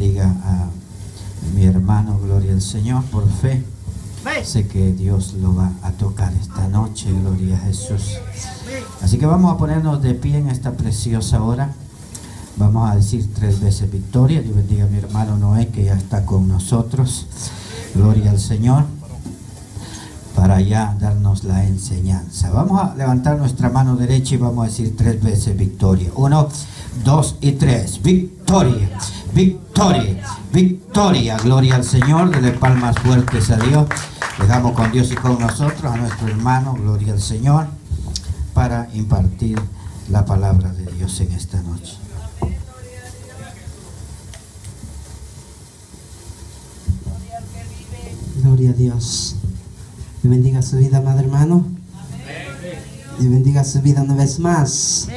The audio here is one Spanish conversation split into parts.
bendiga a mi hermano, gloria al Señor, por fe. Sé que Dios lo va a tocar esta noche, gloria a Jesús. Así que vamos a ponernos de pie en esta preciosa hora. Vamos a decir 3 veces victoria. Dios bendiga a mi hermano Noé, que ya está con nosotros. Gloria al Señor, para ya darnos la enseñanza. Vamos a levantar nuestra mano derecha y vamos a decir 3 veces victoria. 1, 2 y 3. Victoria, victoria, victoria. Gloria al Señor. Dele palmas fuertes a Dios. Dejamos con Dios y con nosotros a nuestro hermano, gloria al Señor, para impartir la palabra de Dios en esta noche. Gloria a Dios. Dios bendiga su vida, amado hermano. Dios bendiga su vida una vez más.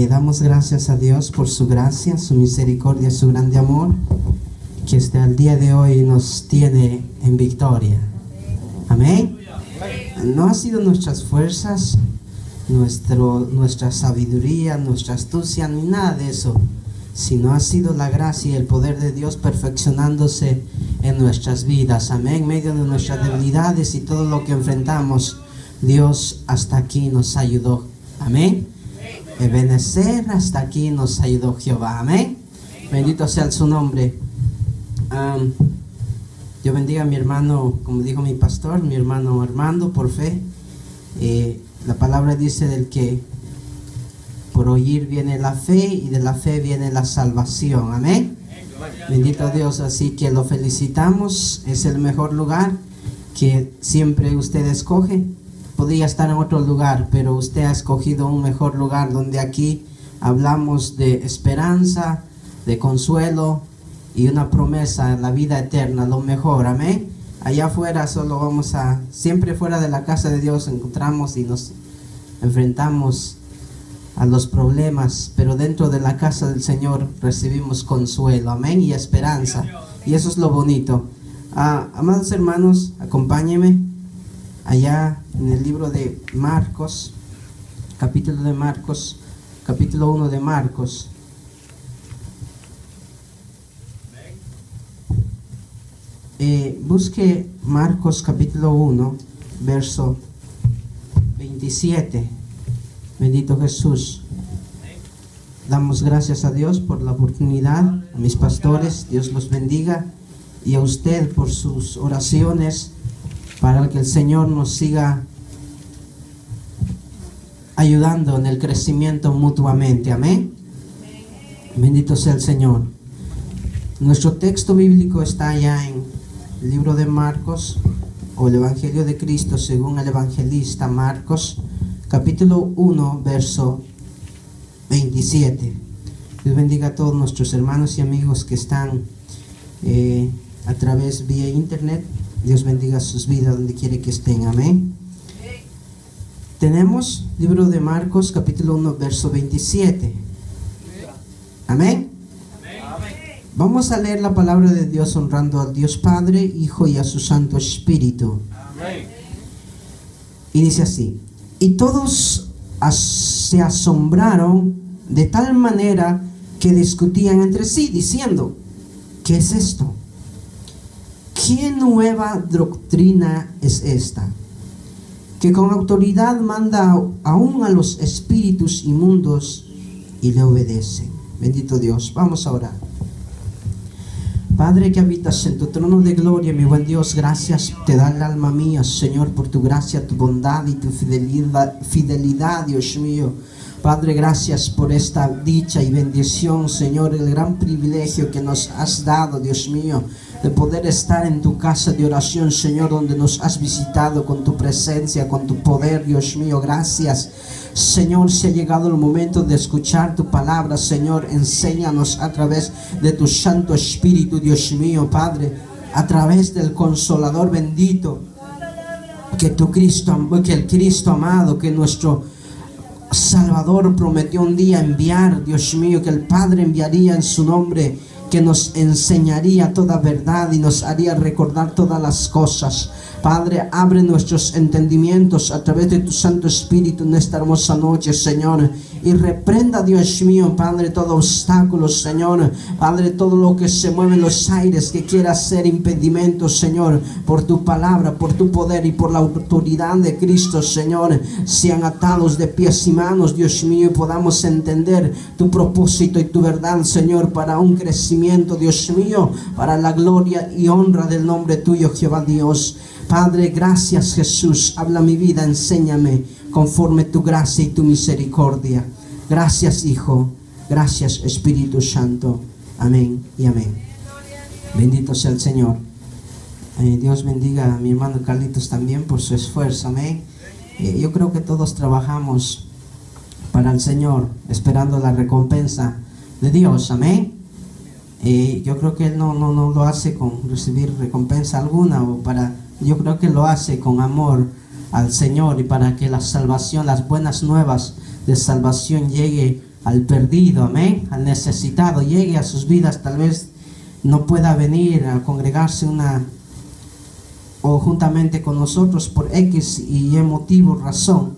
Damos gracias a Dios por su gracia, su misericordia, su grande amor, que hasta el día de hoy nos tiene en victoria. Amén. No ha sido nuestras fuerzas, nuestra sabiduría, nuestra astucia, ni nada de eso, sino ha sido la gracia y el poder de Dios perfeccionándose en nuestras vidas. Amén. En medio de nuestras debilidades y todo lo que enfrentamos, Dios hasta aquí nos ayudó. Amén. Ebenecer, hasta aquí nos ayudó Jehová. Amén. Bendito sea su nombre. Dios bendiga a mi hermano, como dijo mi pastor, mi hermano Armando, por fe. La palabra dice del que por oír viene la fe, y de la fe viene la salvación. Amén. Bendito Dios. Así que lo felicitamos. Es el mejor lugar que siempre usted escoge. Podría estar en otro lugar, pero usted ha escogido un mejor lugar, donde aquí hablamos de esperanza, de consuelo y una promesa en la vida eterna, lo mejor. Amén. Allá afuera solo siempre fuera de la casa de Dios encontramos y nos enfrentamos a los problemas, pero dentro de la casa del Señor recibimos consuelo, amén, y esperanza, y eso es lo bonito. Amados hermanos, acompáñenme allá en el libro de Marcos, capítulo 1 de Marcos. Busque Marcos capítulo 1, verso 27. Bendito Jesús. Damos gracias a Dios por la oportunidad, a mis pastores, Dios los bendiga, y a usted por sus oraciones, para que el Señor nos siga ayudando en el crecimiento mutuamente. Amén. Bendito sea el Señor. Nuestro texto bíblico está allá en el libro de Marcos, o el Evangelio de Cristo según el evangelista Marcos, capítulo 1, verso 27. Dios bendiga a todos nuestros hermanos y amigos que están a través vía internet. Dios bendiga sus vidas donde quiere que estén. Amén. Tenemos libro de Marcos, capítulo 1, verso 27. Amén. Vamos a leer la palabra de Dios honrando al Dios Padre, Hijo y a su Santo Espíritu. Amén. Y dice así: y todos se asombraron de tal manera que discutían entre sí, diciendo: ¿qué es esto? ¿Qué nueva doctrina es esta? Que con autoridad manda aún a los espíritus inmundos y le obedecen. Bendito Dios. Vamos a orar. Padre que habitas en tu trono de gloria, mi buen Dios, gracias te da el alma mía, Señor, por tu gracia, tu bondad y tu fidelidad, Dios mío. Padre, gracias por esta dicha y bendición, Señor, el gran privilegio que nos has dado, Dios mío, de poder estar en tu casa de oración, Señor, donde nos has visitado con tu presencia, con tu poder, Dios mío. Gracias, Señor. Se ha llegado el momento de escuchar tu palabra, Señor. Enséñanos a través de tu Santo Espíritu, Dios mío, Padre, a través del Consolador bendito, que el Cristo amado, que nuestro Salvador prometió un día enviar, Dios mío, que el Padre enviaría en su nombre, que nos enseñaría toda verdad y nos haría recordar todas las cosas. Padre, abre nuestros entendimientos a través de tu Santo Espíritu en esta hermosa noche, Señor, y reprenda, Dios mío, Padre, todo obstáculo, Señor, Padre, todo lo que se mueve en los aires que quiera ser impedimento, Señor, por tu palabra, por tu poder y por la autoridad de Cristo, Señor, sean atados de pies y manos, Dios mío, y podamos entender tu propósito y tu verdad, Señor, para un crecimiento, Dios mío, para la gloria y honra del nombre tuyo, Jehová Dios. Padre, gracias, Jesús. Habla mi vida, enséñame conforme tu gracia y tu misericordia. Gracias, Hijo. Gracias, Espíritu Santo. Amén y amén. Bendito sea el Señor. Dios bendiga a mi hermano Carlitos también por su esfuerzo. Amén. Yo creo que todos trabajamos para el Señor, esperando la recompensa de Dios. Amén. Yo creo que Él no lo hace con recibir recompensa alguna, yo creo que lo hace con amor al Señor y para que la salvación, las buenas nuevas de salvación llegue al perdido, amén, al necesitado, llegue a sus vidas. Tal vez no pueda venir a congregarse o juntamente con nosotros por X y Y motivo, razón,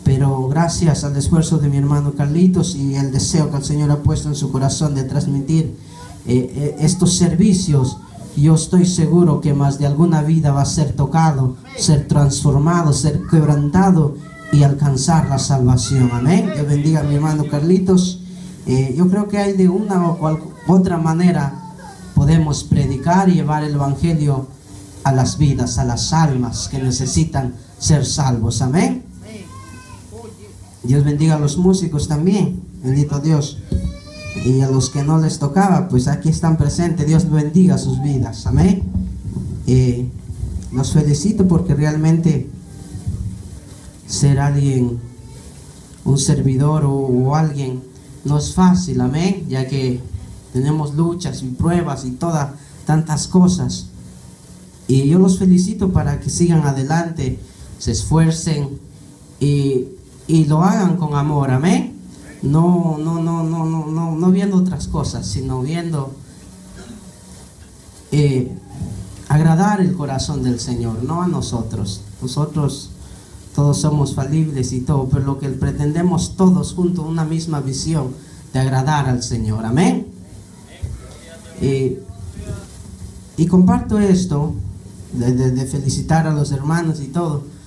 pero gracias al esfuerzo de mi hermano Carlitos y el deseo que el Señor ha puesto en su corazón de transmitir estos servicios, yo estoy seguro que más de alguna vida va a ser tocado, ser transformado, ser quebrantado y alcanzar la salvación. Amén. Dios bendiga a mi hermano Carlitos. Yo creo que hay de una o otra manera podemos predicar y llevar el evangelio a las vidas, a las almas que necesitan ser salvos. Amén. Dios bendiga a los músicos también. Bendito Dios. Y a los que no les tocaba, pues aquí están presentes. Dios bendiga sus vidas. Amén. Los felicito porque realmente ser alguien, un servidor o alguien, no es fácil. Amén. Ya que tenemos luchas y pruebas y tantas cosas. Y yo los felicito para que sigan adelante, se esfuercen y lo hagan con amor. Amén. No viendo otras cosas, sino viendo agradar el corazón del Señor, no a nosotros. Nosotros todos somos falibles y todo, pero lo que pretendemos todos juntos, una misma visión de agradar al Señor. Amén. Y comparto esto de felicitar a los hermanos y todo.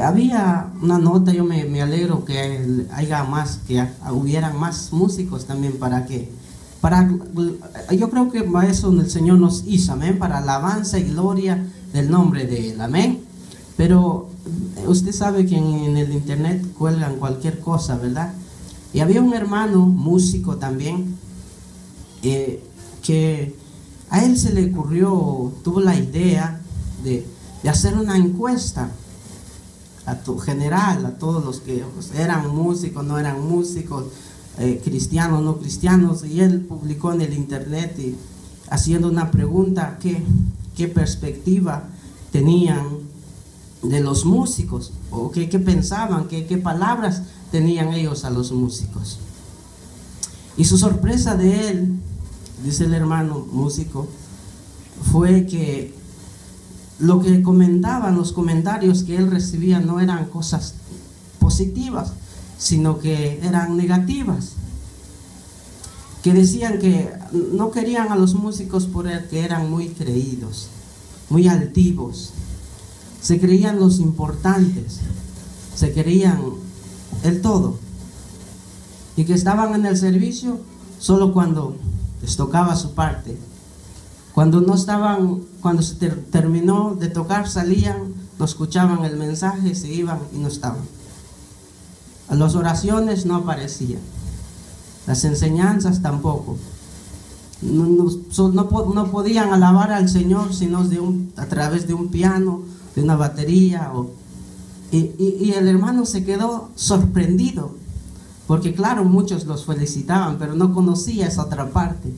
Había una nota, yo me alegro que hubieran más músicos también yo creo que para eso el Señor nos hizo, amén, para alabanza y gloria del nombre de Él, amén. Pero usted sabe que en el internet cuelgan cualquier cosa, ¿verdad? Y había un hermano músico también que a él se le ocurrió, tuvo la idea de hacer una encuesta a todos los que eran músicos, no eran músicos, cristianos, no cristianos, y él publicó en el internet y haciendo una pregunta: ¿qué perspectiva tenían de los músicos? ¿O qué pensaban? ¿Qué palabras tenían ellos a los músicos? Y su sorpresa de él, dice el hermano músico, fue que lo que comentaban, los comentarios que él recibía no eran cosas positivas, sino que eran negativas. Que decían que no querían a los músicos porque eran muy creídos, muy altivos. Se creían los importantes, se creían el todo. Y que estaban en el servicio solo cuando les tocaba su parte. Cuando se terminó de tocar, salían, no escuchaban el mensaje, se iban y no estaban. Las oraciones no aparecían, las enseñanzas tampoco. No podían alabar al Señor sino a través de un piano, de una batería. Y el hermano se quedó sorprendido, porque claro, muchos los felicitaban, pero no conocía esa otra parte,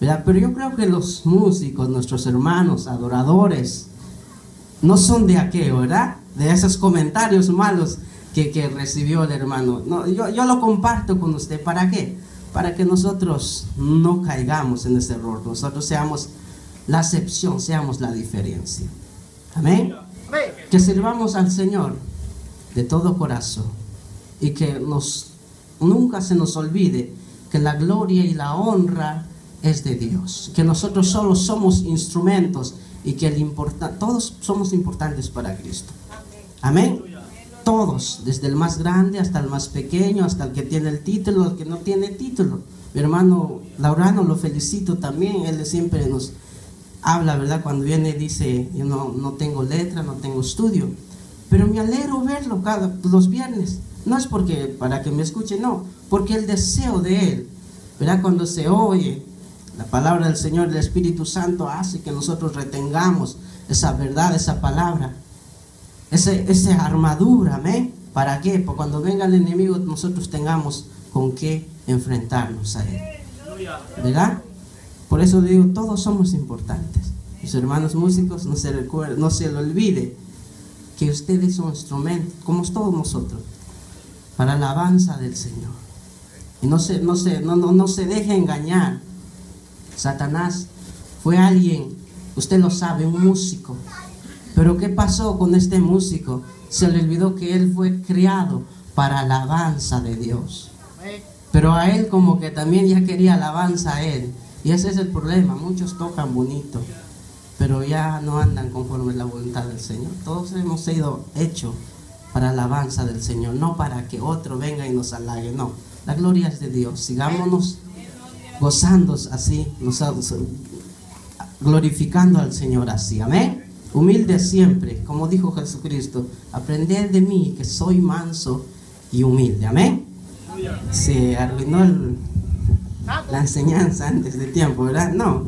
¿verdad? Pero yo creo que los músicos, nuestros hermanos adoradores, no son de aquello, ¿verdad? De esos comentarios malos que recibió el hermano. No, yo lo comparto con usted. ¿Para qué? Para que nosotros no caigamos en ese error. Nosotros seamos la excepción, seamos la diferencia. Amén. Que sirvamos al Señor de todo corazón y que nos nunca se nos olvide que la gloria y la honra es de Dios, que nosotros solo somos instrumentos y que todos somos importantes para Cristo. Amén. Todos, desde el más grande hasta el más pequeño, hasta el que tiene el título, el que no tiene título. Mi hermano Laurano lo felicito también, él siempre nos habla, ¿verdad? Cuando viene dice, yo no tengo letra, no tengo estudio, pero me alegro verlo los viernes. No es para que me escuche, no, porque el deseo de él, ¿verdad? Cuando se oye la palabra del Señor, el Espíritu Santo hace que nosotros retengamos esa verdad, esa palabra, esa armadura, amén. ¿Para qué? Porque cuando venga el enemigo nosotros tengamos con qué enfrentarnos a él, ¿verdad? Por eso digo, todos somos importantes. Mis hermanos músicos, no se le olvide que ustedes son instrumentos, como todos nosotros, para la alabanza del Señor. Y no se deje engañar. Satanás fue alguien, usted lo sabe, un músico. Pero ¿qué pasó con este músico? Se le olvidó que él fue criado para la alabanza de Dios. Pero a él como que también ya quería alabanza a él. Y ese es el problema. Muchos tocan bonito, pero ya no andan conforme a la voluntad del Señor. Todos hemos sido hechos para la alabanza del Señor, no para que otro venga y nos halague. No, la gloria es de Dios. Sigámonos gozando así, glorificando al Señor así. Amén. Humilde siempre, como dijo Jesucristo, aprended de mí que soy manso y humilde. Amén. Se arruinó la enseñanza antes de tiempo, ¿verdad? No.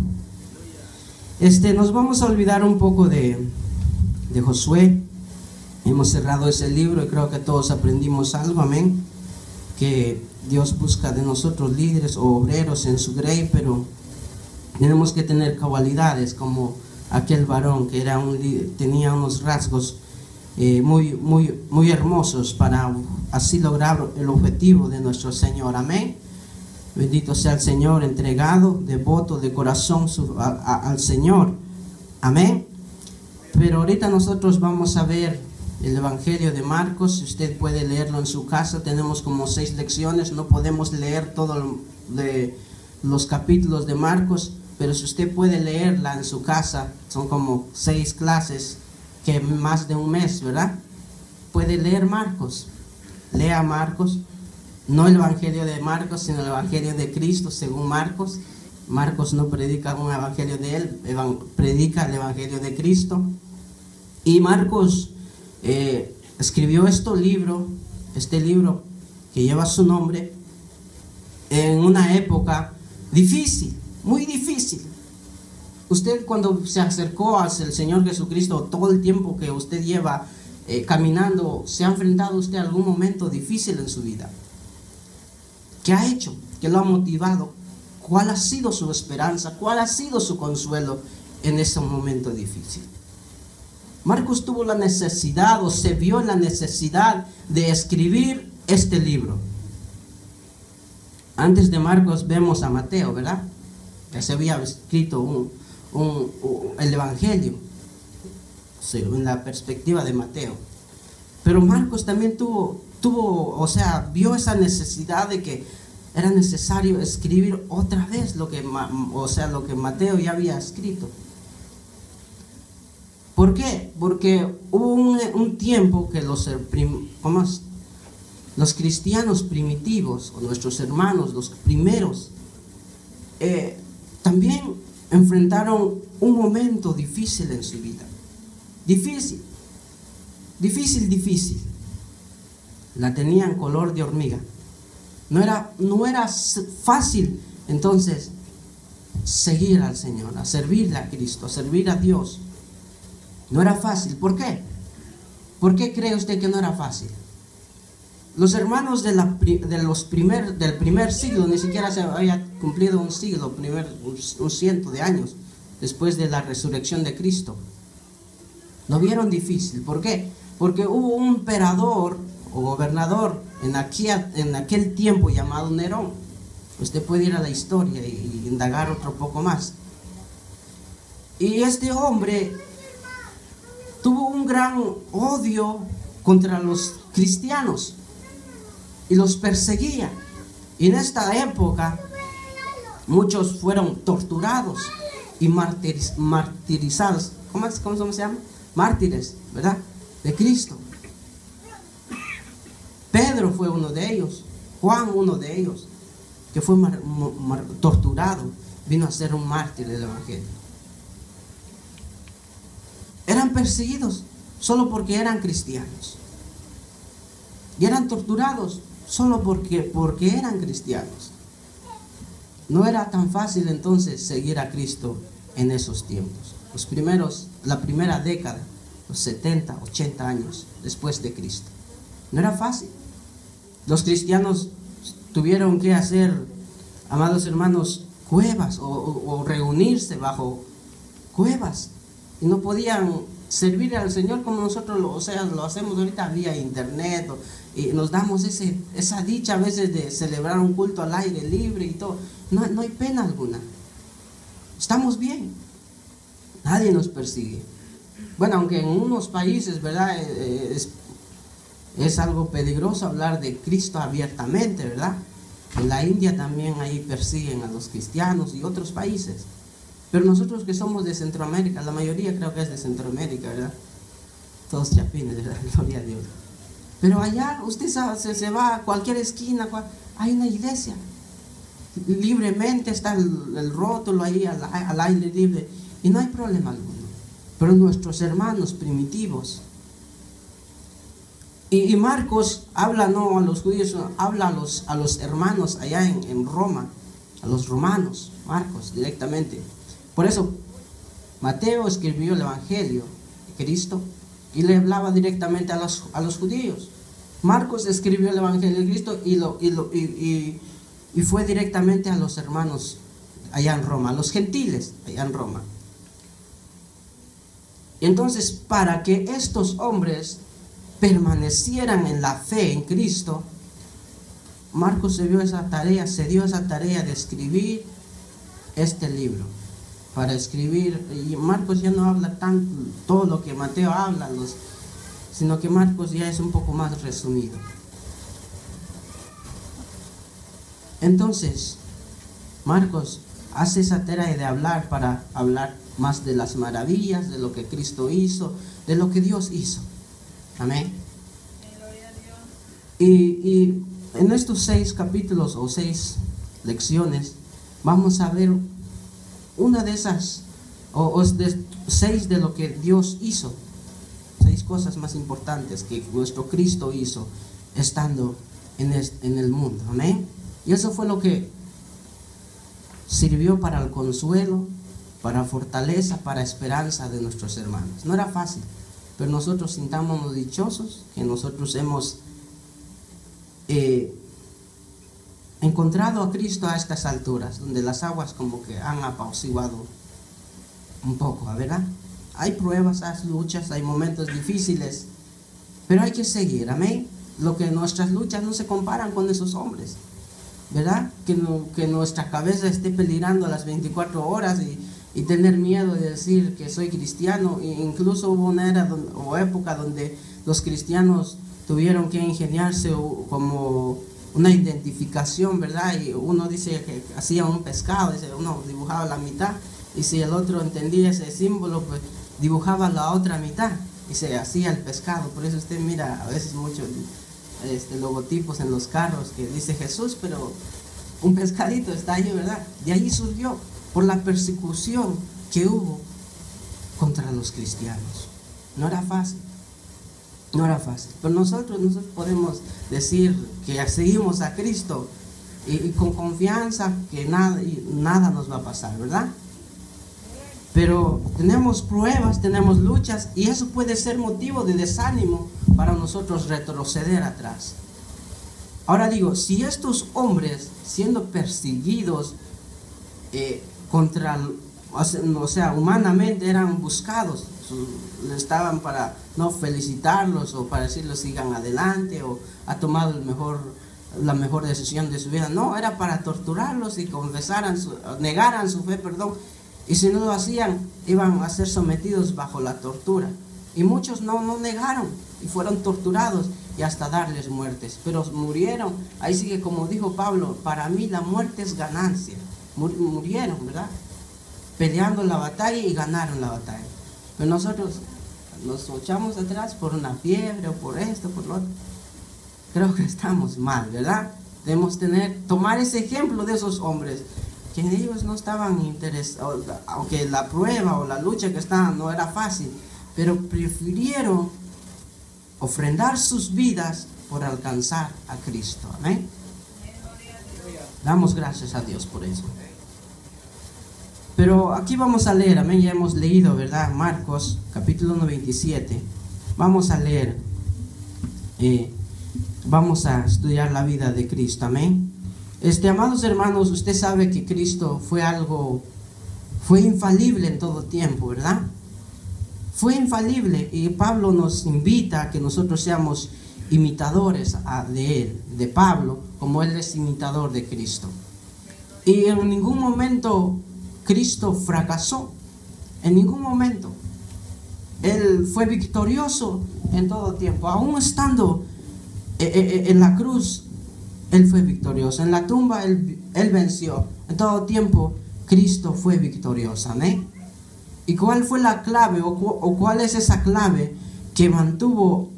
Nos vamos a olvidar un poco de Josué. Hemos cerrado ese libro y creo que todos aprendimos algo, amén. Que Dios busca de nosotros líderes o obreros en su grey, pero tenemos que tener cualidades como aquel varón que tenía unos rasgos muy hermosos para así lograr el objetivo de nuestro Señor. Amén. Bendito sea el Señor, entregado, devoto de corazón al Señor. Amén. Pero ahorita nosotros vamos a ver el Evangelio de Marcos. Si usted puede leerlo en su casa, tenemos como 6 lecciones. No podemos leer todos los capítulos de Marcos, pero si usted puede leerla en su casa, son como 6 clases, que más de un mes, ¿verdad? Puede leer Marcos. Lea Marcos. No el Evangelio de Marcos, sino el Evangelio de Cristo según Marcos. Marcos no predica un evangelio de él, predica el Evangelio de Cristo. Y Marcos escribió este libro que lleva su nombre en una época difícil, muy difícil. Usted cuando se acercó hacia el Señor Jesucristo, todo el tiempo que usted lleva caminando, ¿se ha enfrentado usted a algún momento difícil en su vida? ¿Qué ha hecho? ¿Qué lo ha motivado? ¿Cuál ha sido su esperanza? ¿Cuál ha sido su consuelo en ese momento difícil? Marcos tuvo la necesidad, o se vio en la necesidad de escribir este libro. Antes de Marcos vemos a Mateo, ¿verdad? Ya se había escrito el Evangelio, en la perspectiva de Mateo. Pero Marcos también vio esa necesidad de que era necesario escribir otra vez lo que Mateo ya había escrito. ¿Por qué? Porque hubo un tiempo que los cristianos primitivos, o nuestros hermanos, los primeros, también enfrentaron un momento difícil en su vida. Difícil. La tenían color de hormiga. No era fácil entonces seguir al Señor, a servirle a Cristo, a servir a Dios. No era fácil. ¿Por qué? ¿Por qué cree usted que no era fácil? Los hermanos del primer siglo, ni siquiera se había cumplido un siglo, un 100 de años después de la resurrección de Cristo, lo vieron difícil. ¿Por qué? Porque hubo un emperador o gobernador en aquel tiempo llamado Nerón. Usted puede ir a la historia y indagar otro poco más. Y este hombre tuvo un gran odio contra los cristianos. y los perseguía. Y en esta época muchos fueron torturados y martirizados. ¿Cómo se llama? Mártires, ¿verdad? De Cristo. Pedro fue uno de ellos, Juan uno de ellos, que fue torturado, vino a ser un mártir del Evangelio. Eran perseguidos solo porque eran cristianos. Y eran torturados solo porque eran cristianos. No era tan fácil entonces seguir a Cristo en esos tiempos. La primera década, los 70, 80 años después de Cristo. No era fácil. Los cristianos tuvieron que hacer, amados hermanos, cuevas o reunirse bajo cuevas. Y no podían servir al Señor como nosotros lo hacemos ahorita vía internet. Y nos damos esa dicha a veces de celebrar un culto al aire libre y todo. No hay pena alguna. Estamos bien. Nadie nos persigue. Bueno, aunque en unos países, ¿verdad? Es algo peligroso hablar de Cristo abiertamente, ¿verdad? En la India también ahí persiguen a los cristianos y otros países. Pero nosotros que somos de Centroamérica, la mayoría creo que es de Centroamérica, ¿verdad? Todos chapines, ¿verdad? Gloria a Dios. Pero allá usted se va a cualquier esquina, hay una iglesia. Libremente está el rótulo ahí al aire libre y no hay problema alguno. Pero nuestros hermanos primitivos, y Marcos habla no a los judíos, habla a los hermanos allá en Roma, a los romanos, Marcos directamente. Por eso Mateo escribió el Evangelio de Cristo y le hablaba directamente a los judíos. Marcos escribió el Evangelio de Cristo y fue directamente a los hermanos allá en Roma, a los gentiles allá en Roma. Y entonces, para que estos hombres permanecieran en la fe en Cristo, Marcos se dio esa tarea de escribir este libro. Para escribir, y Marcos ya no habla tanto todo lo que Mateo habla, sino que Marcos ya es un poco más resumido. Entonces, Marcos hace esa tarea de hablar para hablar más de las maravillas, de lo que Cristo hizo, de lo que Dios hizo. Amén. Y en estos 6 capítulos o 6 lecciones vamos a ver una de esas, o de 6 de lo que Dios hizo. 6 cosas más importantes que nuestro Cristo hizo estando en el mundo. Amén. Y eso fue lo que sirvió para el consuelo, para fortaleza, para esperanza de nuestros hermanos. No era fácil, pero nosotros sintámonos dichosos que nosotros hemos encontrado a Cristo a estas alturas, donde las aguas como que han apaciguado un poco, ¿verdad? Hay pruebas, hay luchas, hay momentos difíciles, pero hay que seguir, amén. Lo que nuestras luchas no se comparan con esos hombres, ¿verdad? Que nuestra cabeza esté peligrando a las 24 horas y tener miedo de decir que soy cristiano. E incluso hubo una era o época donde los cristianos tuvieron que ingeniarse como una identificación, ¿verdad? Y uno dice que hacía un pescado, dice, uno dibujaba la mitad, y si el otro entendía ese símbolo, pues dibujaba la otra mitad y se hacía el pescado. Por eso usted mira a veces muchos logotipos en los carros que dice Jesús, pero un pescadito está ahí, ¿verdad? De ahí surgió, por la persecución que hubo contra los cristianos. No era fácil. No era fácil, pero nosotros podemos decir que seguimos a Cristo y con confianza que nada nos va a pasar, ¿verdad? Pero tenemos pruebas, tenemos luchas, y eso puede ser motivo de desánimo para nosotros retroceder atrás. Ahora digo, si estos hombres siendo perseguidos humanamente eran buscados, estaban para no felicitarlos o para decirles sigan adelante o ha tomado la mejor decisión de su vida. No, era para torturarlos y negaran su fe, y si no lo hacían iban a ser sometidos bajo la tortura. Y muchos no negaron y fueron torturados y hasta darles muertes. Pero murieron. Ahí sigue como dijo Pablo, para mí la muerte es ganancia. Murieron, ¿verdad? Peleando la batalla y ganaron la batalla. Pero nosotros nos echamos atrás por una fiebre o por esto, por lo otro. Creo que estamos mal, ¿verdad? Debemos tomar ese ejemplo de esos hombres, que ellos no estaban interesados, aunque la prueba o la lucha que estaban no era fácil, pero prefirieron ofrendar sus vidas por alcanzar a Cristo. Amén. Damos gracias a Dios por eso. Pero aquí vamos a leer, amén, ya hemos leído, ¿verdad? Marcos, capítulo 97. Vamos a leer, vamos a estudiar la vida de Cristo, amén. Amados hermanos, usted sabe que Cristo fue infalible en todo tiempo, ¿verdad? Fue infalible, y Pablo nos invita a que nosotros seamos imitadores de él, de Pablo, como él es imitador de Cristo. Y en ningún momento Cristo fracasó, en ningún momento. Él fue victorioso en todo tiempo, aún estando en la cruz. Él fue victorioso, en la tumba él venció. En todo tiempo Cristo fue victorioso, amén. ¿Y cuál fue la clave o cuál es esa clave que mantuvo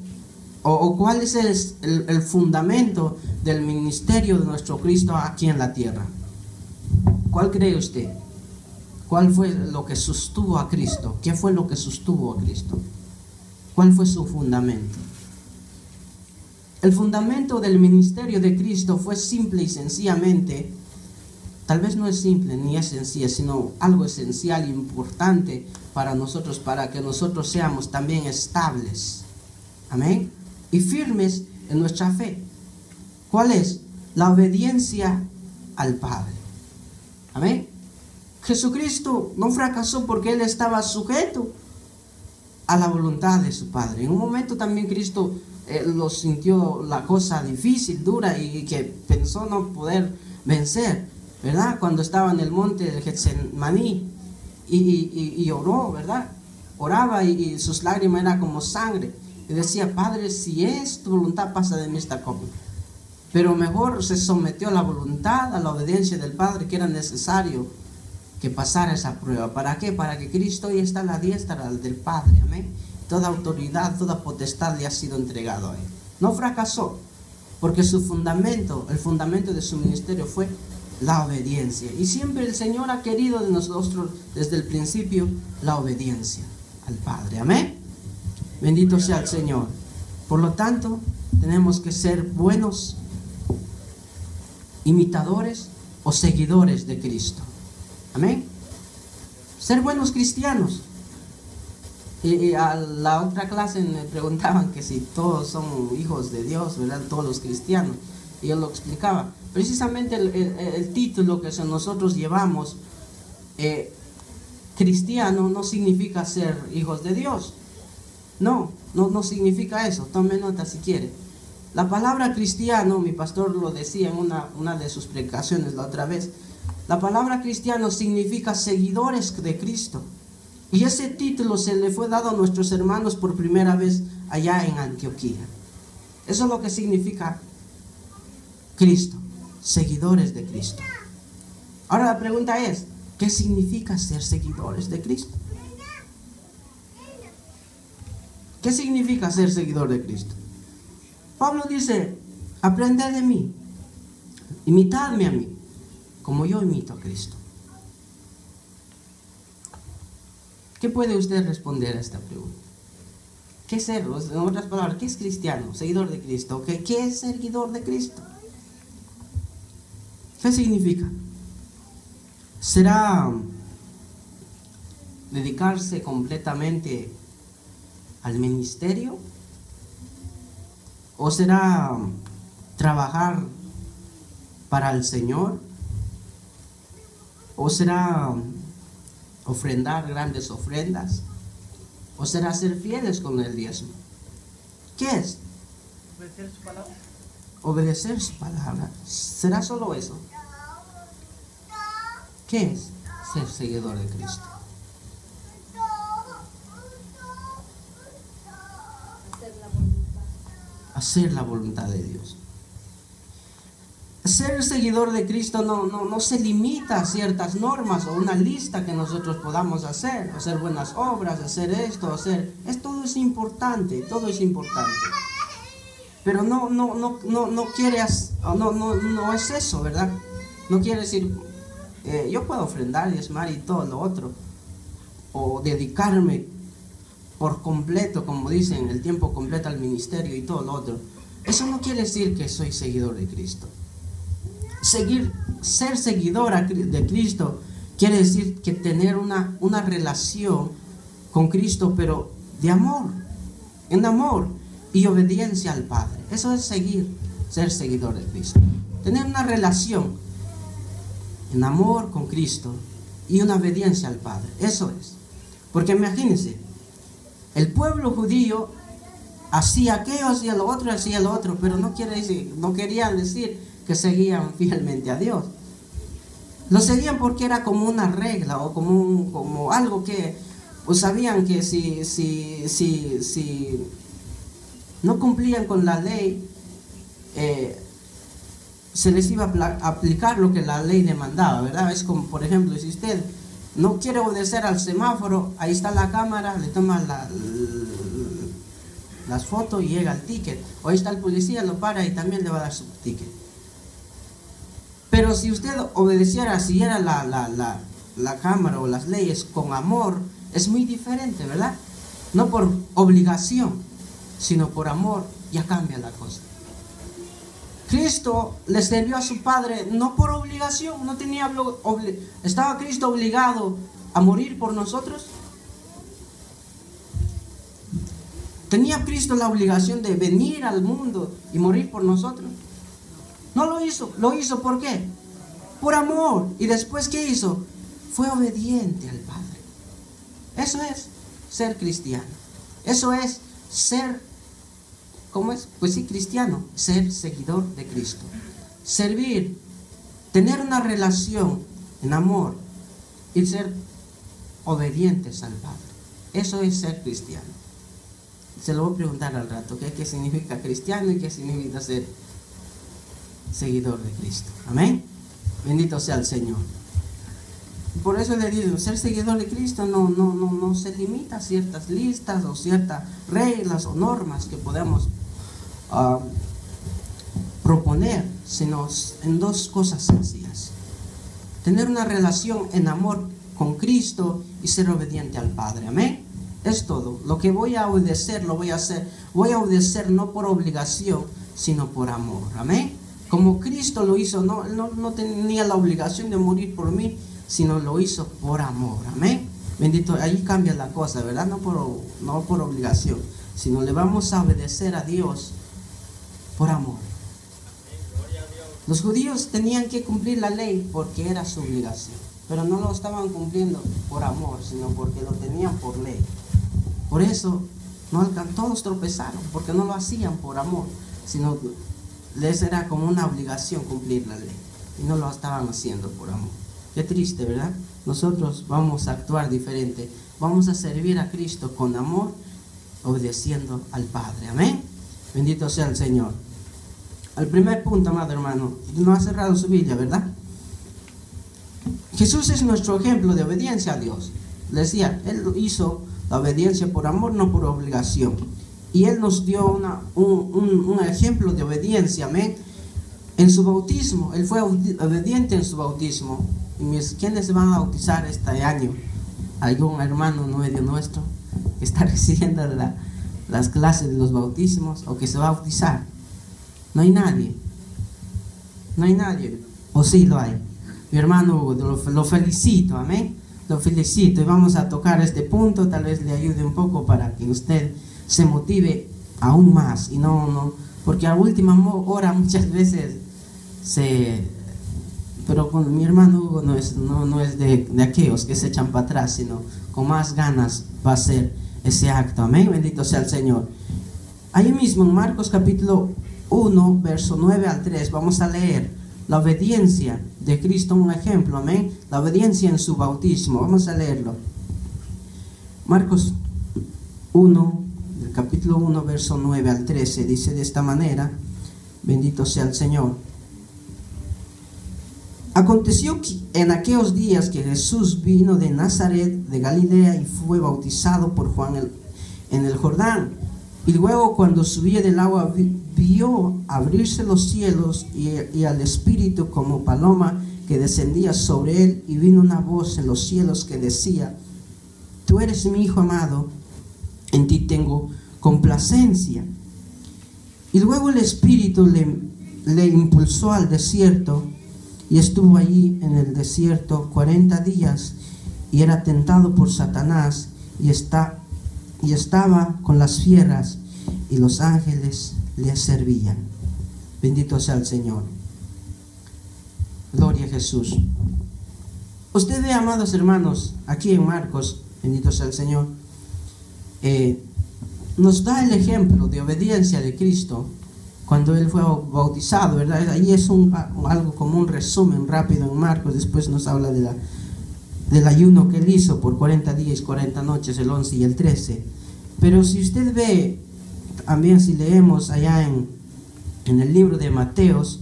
o cuál es el fundamento del ministerio de nuestro Cristo aquí en la tierra? ¿Cuál cree usted? ¿Cuál fue lo que sostuvo a Cristo? ¿Qué fue lo que sostuvo a Cristo? ¿Cuál fue su fundamento? El fundamento del ministerio de Cristo fue simple y sencillamente, tal vez no es simple ni es sencilla, sino algo esencial e importante para nosotros, para que nosotros seamos también estables, amén, y firmes en nuestra fe. ¿Cuál es? La obediencia al Padre, amén. Jesucristo no fracasó porque Él estaba sujeto a la voluntad de su Padre. En un momento también Cristo lo sintió la cosa difícil, dura, y que pensó no poder vencer, ¿verdad? Cuando estaba en el monte de Getsemaní y oró, ¿verdad? Oraba y sus lágrimas eran como sangre. Y decía, Padre, si es tu voluntad, pasa de mí esta copa. Pero mejor se sometió a la voluntad, a la obediencia del Padre, que era necesario que pasara esa prueba. ¿Para qué? Para que Cristo hoy está a la diestra del Padre, amén. Toda autoridad, toda potestad le ha sido entregado a Él. No fracasó, porque su fundamento, el fundamento de su ministerio fue la obediencia. Y siempre el Señor ha querido de nosotros, desde el principio, la obediencia al Padre, amén. Bendito sea el Señor. Por lo tanto, tenemos que ser buenos imitadores o seguidores de Cristo, amén. Ser buenos cristianos. Y a la otra clase me preguntaban que si todos son hijos de Dios, ¿verdad? Todos los cristianos. Y yo lo explicaba. Precisamente el título que nosotros llevamos, cristiano, no significa ser hijos de Dios. No significa eso. Tome nota si quiere. La palabra cristiano, mi pastor lo decía en una de sus predicaciones la otra vez. La palabra cristiano significa seguidores de Cristo. Y ese título se le fue dado a nuestros hermanos por primera vez allá en Antioquía. Eso es lo que significa Cristo, seguidores de Cristo. Ahora la pregunta es, ¿qué significa ser seguidores de Cristo? ¿Qué significa ser seguidor de Cristo? Pablo dice, aprended de mí, imitadme a mí, como yo imito a Cristo. ¿Qué puede usted responder a esta pregunta? ¿Qué es ser? En otras palabras, ¿qué es cristiano? Seguidor de Cristo. ¿Qué es seguidor de Cristo? ¿Qué significa? ¿Será dedicarse completamente al ministerio? ¿O será trabajar para el Señor? ¿O será ofrendar grandes ofrendas? ¿O será ser fieles con el diezmo? ¿Qué es? Obedecer su palabra. Obedecer su palabra. ¿Será solo eso? ¿Qué es ser seguidor de Cristo? hacer la voluntad de Dios. Ser seguidor de Cristo no se limita a ciertas normas o una lista que nosotros podamos hacer buenas obras, hacer esto, todo es importante, pero no es eso, ¿verdad? No quiere decir, yo puedo ofrendar, diezmar y todo lo otro, o dedicarme por completo, como dicen, el tiempo completo al ministerio y todo lo otro. Eso no quiere decir que soy seguidor de Cristo. Ser seguidor de Cristo quiere decir que tener una relación con Cristo, pero de amor, en amor y obediencia al Padre. Eso es ser seguidor de Cristo. Tener una relación en amor con Cristo y una obediencia al Padre. Eso es. Porque imagínense, el pueblo judío hacía aquello, hacía lo otro, pero no querían decir que seguían fielmente a Dios. Lo seguían porque era como una regla o como algo que pues sabían que si no cumplían con la ley, se les iba a aplicar lo que la ley demandaba, ¿verdad? Es como, por ejemplo, si usted no quiere obedecer al semáforo, ahí está la cámara, le toma las fotos y llega el ticket. O ahí está el policía, lo para y también le va a dar su ticket. Pero si usted obedeciera, siguiera la cámara o las leyes con amor, es muy diferente, ¿verdad? No por obligación, sino por amor, ya cambia la cosa. Cristo le sirvió a su Padre no por obligación, ¿estaba Cristo obligado a morir por nosotros? ¿Tenía Cristo la obligación de venir al mundo y morir por nosotros? No lo hizo. ¿Lo hizo por qué? Por amor. ¿Y después qué hizo? Fue obediente al Padre. Eso es ser cristiano. Eso es ser, ¿cómo es? Pues sí, cristiano. Ser seguidor de Cristo. Servir. Tener una relación en amor. Y ser obedientes al Padre. Eso es ser cristiano. Se lo voy a preguntar al rato. ¿Qué significa cristiano y qué significa ser seguidor de Cristo? Amén. Bendito sea el Señor. Por eso le digo, ser seguidor de Cristo no se limita a ciertas listas o ciertas reglas o normas que podemos proponer, sino en dos cosas sencillas: tener una relación en amor con Cristo y ser obediente al Padre. Amén. Es todo. Lo que voy a obedecer, lo voy a hacer. Voy a obedecer no por obligación, sino por amor. Amén. Como Cristo lo hizo, no tenía la obligación de morir por mí, sino lo hizo por amor. Amén. Bendito, ahí cambia la cosa, ¿verdad? No por obligación, sino le vamos a obedecer a Dios por amor. Los judíos tenían que cumplir la ley porque era su obligación, pero no lo estaban cumpliendo por amor, sino porque lo tenían por ley. Por eso todos tropezaron, porque no lo hacían por amor, sino les era como una obligación cumplir la ley, y no lo estaban haciendo por amor. Qué triste, ¿verdad? Nosotros vamos a actuar diferente. Vamos a servir a Cristo con amor, obedeciendo al Padre. Amén. Bendito sea el Señor. Al primer punto, amado hermano, no ha cerrado su Biblia, ¿verdad? Jesús es nuestro ejemplo de obediencia a Dios. Le decía, Él hizo la obediencia por amor, no por obligación. Y Él nos dio un ejemplo de obediencia, amén. En su bautismo, Él fue obediente en su bautismo. ¿Quiénes se van a bautizar este año? ¿Algún hermano medio nuestro que está recibiendo las clases de los bautismos o que se va a bautizar? No hay nadie. No hay nadie. ¿O sí lo hay? Mi hermano Hugo, lo felicito, amén. Lo felicito y vamos a tocar este punto, tal vez le ayude un poco para que usted se motive aún más y porque a última hora muchas veces pero con mi hermano Hugo no es de aquellos que se echan para atrás, sino con más ganas va a ser ese acto. Amén. Bendito sea el Señor. Ahí mismo en Marcos capítulo 1 verso 9 al 3 vamos a leer la obediencia de Cristo, un ejemplo. Amén. La obediencia en su bautismo. Vamos a leerlo. Marcos 1 del capítulo 1, verso 9 al 13, dice de esta manera: bendito sea el Señor. Aconteció que en aquellos días que Jesús vino de Nazaret de Galilea y fue bautizado por Juan en el Jordán. Y luego, cuando subía del agua, vio abrirse los cielos y al Espíritu como paloma que descendía sobre él, y vino una voz en los cielos que decía: Tú eres mi Hijo amado, en ti tengo complacencia. Y luego el Espíritu le impulsó al desierto, y estuvo allí en el desierto 40 días, y era tentado por Satanás, y estaba con las fieras, y los ángeles le servían. Bendito sea el Señor. Gloria a Jesús. Usted ve, amados hermanos, aquí en Marcos, bendito sea el Señor, nos da el ejemplo de obediencia de Cristo cuando Él fue bautizado, ¿verdad? Ahí es algo como un resumen rápido en Marcos. Después nos habla del ayuno que Él hizo por 40 días y 40 noches, el 11 y el 13. Pero si usted ve, también si leemos allá en el libro de Mateos,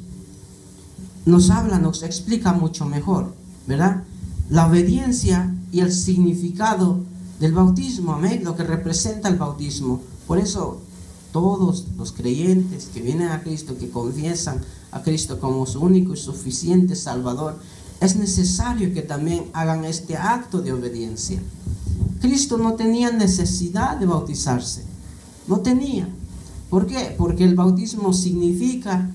nos explica mucho mejor, ¿verdad? La obediencia y el significado del bautismo, amén, lo que representa el bautismo. Por eso todos los creyentes que vienen a Cristo, que confiesan a Cristo como su único y suficiente Salvador, es necesario que también hagan este acto de obediencia. Cristo no tenía necesidad de bautizarse, no tenía. ¿Por qué? Porque el bautismo significa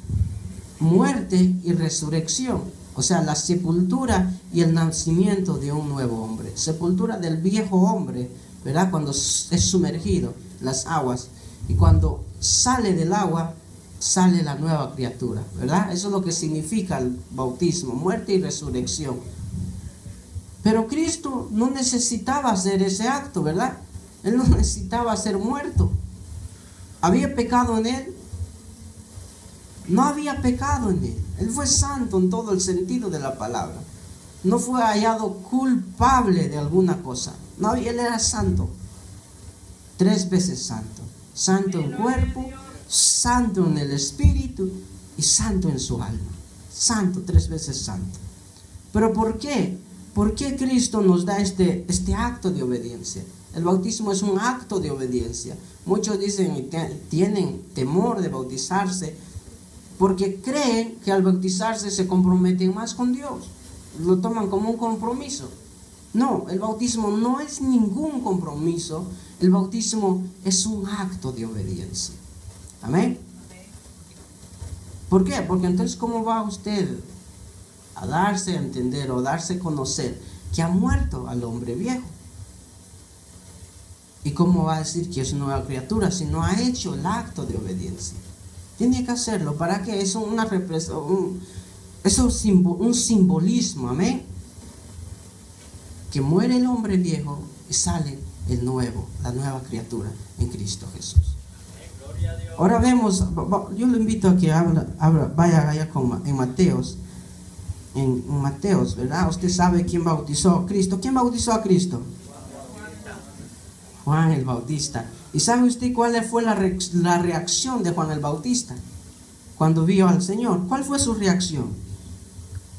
muerte y resurrección, o sea, la sepultura y el nacimiento de un nuevo hombre. Sepultura del viejo hombre, ¿verdad? Cuando es sumergido en las aguas, y cuando sale del agua, sale la nueva criatura, ¿verdad? Eso es lo que significa el bautismo, muerte y resurrección. Pero Cristo no necesitaba hacer ese acto, ¿verdad? Él no necesitaba ser muerto. ¿Había pecado en Él? No había pecado en Él. Él fue santo en todo el sentido de la palabra. No fue hallado culpable de alguna cosa. No, Él era santo. 3 veces santo. Santo en cuerpo, santo en el espíritu y santo en su alma. Santo, 3 veces santo. ¿Pero por qué? ¿Por qué Cristo nos da este acto de obediencia? El bautismo es un acto de obediencia. Muchos dicen, tienen temor de bautizarse porque creen que al bautizarse se comprometen más con Dios. Lo toman como un compromiso. No, el bautismo no es ningún compromiso. El bautismo es un acto de obediencia. Amén. ¿Por qué? Porque entonces, ¿cómo va usted a darse a entender o darse a conocer que ha muerto al hombre viejo? ¿Y cómo va a decir que es nueva criatura si no ha hecho el acto de obediencia? Tiene que hacerlo. ¿Para qué? Es un simbolismo, amén. Que muere el hombre viejo y sale el nuevo, la nueva criatura en Cristo Jesús. Ahora vemos, yo lo invito a que vaya allá en Mateos. En Mateos, ¿verdad? Usted sabe quién bautizó a Cristo. ¿Quién bautizó a Cristo? Juan el Bautista. ¿Y sabe usted cuál fue la reacción de Juan el Bautista cuando vio al Señor? ¿Cuál fue su reacción?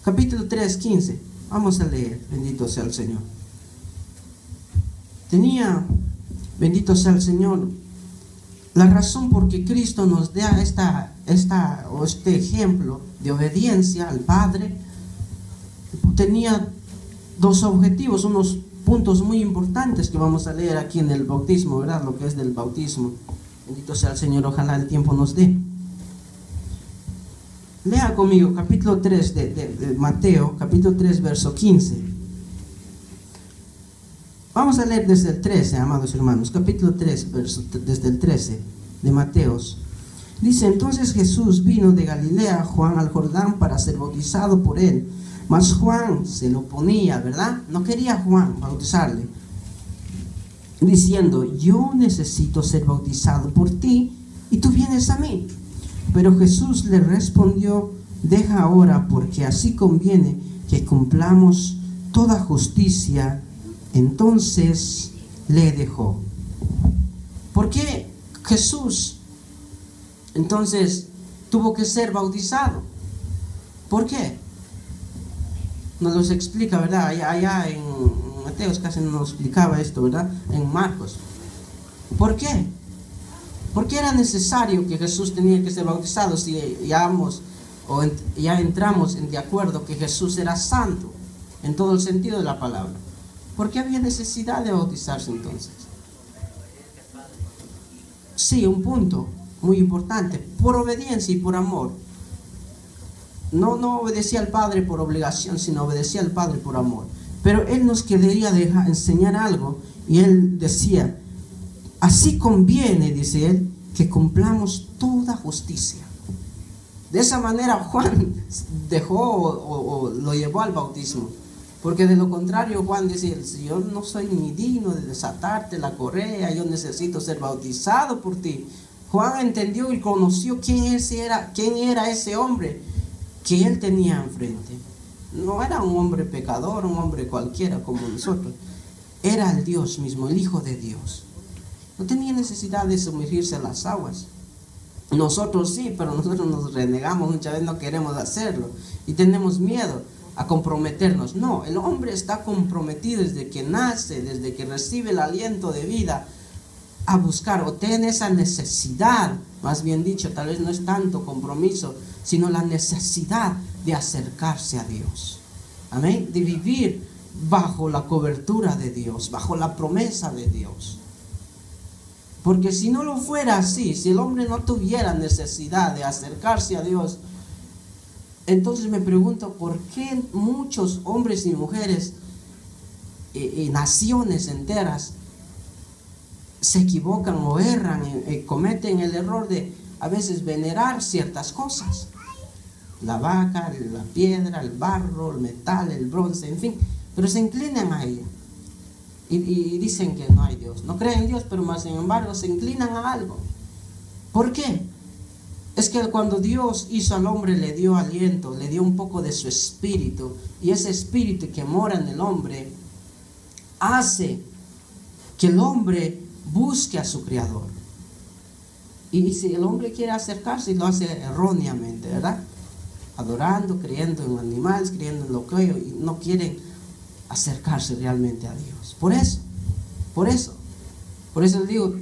Capítulo 3, 15. Vamos a leer. Bendito sea el Señor. Bendito sea el Señor, la razón por que Cristo nos da este ejemplo de obediencia al Padre. Tenía 2 objetivos, unos puntos muy importantes que vamos a leer aquí en el bautismo, ¿verdad? Lo que es del bautismo. Bendito sea el Señor, ojalá el tiempo nos dé. Lea conmigo capítulo 3 de Mateo, capítulo 3, verso 15. Vamos a leer desde el 13, amados hermanos, capítulo 3, desde el 13 de Mateos. Dice: entonces Jesús vino de Galilea a Juan al Jordán para ser bautizado por él. Mas Juan se lo oponía, ¿verdad? No quería Juan bautizarle, diciendo: yo necesito ser bautizado por ti y tú vienes a mí. Pero Jesús le respondió: deja ahora, porque así conviene que cumplamos toda justicia. Entonces le dejó. ¿Por qué Jesús entonces tuvo que ser bautizado. ¿Por qué? Nos los explica, ¿verdad? Allá en Mateos casi no nos explicaba esto, ¿verdad? En Marcos. ¿Por qué? ¿Por qué era necesario que Jesús tenía que ser bautizado si ya entramos en de acuerdo que Jesús era santo en todo el sentido de la palabra? ¿Por qué había necesidad de bautizarse entonces? Sí, un punto muy importante, por obediencia y por amor. No obedecía al Padre por obligación, sino obedecía al Padre por amor. Pero Él nos quería enseñar algo, y Él decía, así conviene, dice Él, que cumplamos toda justicia. De esa manera Juan dejó o lo llevó al bautismo. Porque de lo contrario Juan decía, yo no soy ni digno de desatarte la correa, yo necesito ser bautizado por ti. Juan entendió y conoció quién era ese hombre que él tenía enfrente. No era un hombre pecador, un hombre cualquiera como nosotros. Era el Dios mismo, el Hijo de Dios. No tenía necesidad de sumergirse en las aguas. Nosotros sí, pero nosotros nos renegamos, muchas veces no queremos hacerlo y tenemos miedo a comprometernos. No, el hombre está comprometido desde que nace, desde que recibe el aliento de vida, a buscar o tiene esa necesidad, más bien dicho, tal vez no es tanto compromiso, sino la necesidad de acercarse a Dios. Amén, de vivir bajo la cobertura de Dios, bajo la promesa de Dios. Porque si no lo fuera así, si el hombre no tuviera necesidad de acercarse a Dios, entonces me pregunto, ¿por qué muchos hombres y mujeres y naciones enteras se equivocan o erran y cometen el error de a veces venerar ciertas cosas? La vaca, la piedra, el barro, el metal, el bronce, en fin, pero se inclinan a ella y dicen que no hay Dios, no creen en Dios, pero más sin embargo se inclinan a algo. ¿Por qué? Es que cuando Dios hizo al hombre le dio aliento, le dio un poco de su espíritu, y ese espíritu que mora en el hombre hace que el hombre busque a su Creador. Y si el hombre quiere acercarse, lo hace erróneamente, ¿verdad? Adorando, creyendo en animales, creyendo en lo que ellos, y no quieren acercarse realmente a Dios. Por eso les digo,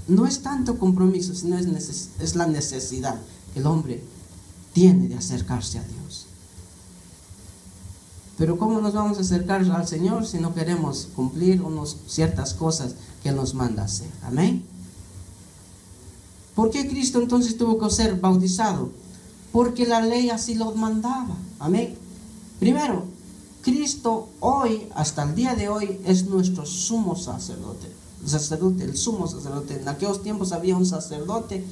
no es tanto compromiso, sino es la necesidad que el hombre tiene de acercarse a Dios. Pero ¿cómo nos vamos a acercar al Señor si no queremos cumplir ciertas cosas que Él nos manda hacer? Amén. ¿Por qué Cristo entonces tuvo que ser bautizado? Porque la ley así lo mandaba. Amén. Primero, Cristo hoy, hasta el día de hoy, es nuestro sumo sacerdote. El sumo sacerdote. En aquellos tiempos había un sacerdote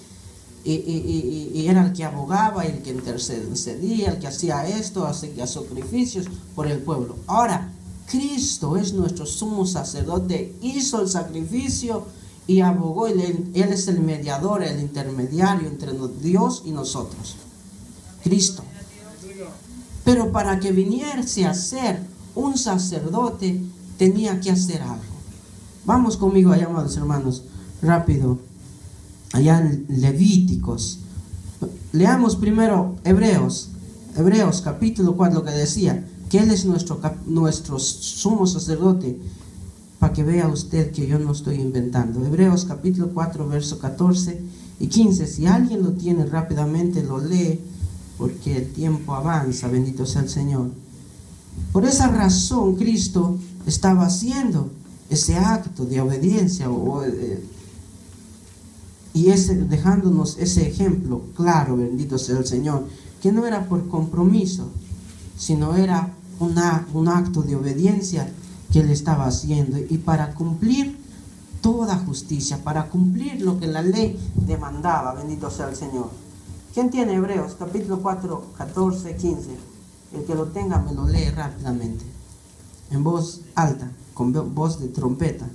y era el que abogaba, el que intercedía, el que hacía esto, hacía sacrificios por el pueblo. Ahora, Cristo es nuestro sumo sacerdote, hizo el sacrificio y abogó. Él es el mediador, el intermediario entre Dios y nosotros. Cristo. Pero para que viniese a ser un sacerdote, tenía que hacer algo. Vamos conmigo allá, amados hermanos, rápido, allá en Levíticos. Leamos primero Hebreos capítulo 4, lo que decía, que Él es nuestro sumo sacerdote, para que vea usted que yo no estoy inventando. Hebreos capítulo 4, verso 14 y 15. Si alguien lo tiene rápidamente, lo lee, porque el tiempo avanza, bendito sea el Señor. Por esa razón Cristo estaba haciendo ese acto de obediencia dejándonos ese ejemplo claro, bendito sea el Señor, que no era por compromiso, sino era un acto de obediencia que Él estaba haciendo, y para cumplir toda justicia, para cumplir lo que la ley demandaba, bendito sea el Señor. ¿Quién tiene Hebreos capítulo 4, 14, 15? El que lo tenga me lo lee rápidamente, en voz alta, con voz de trompeta.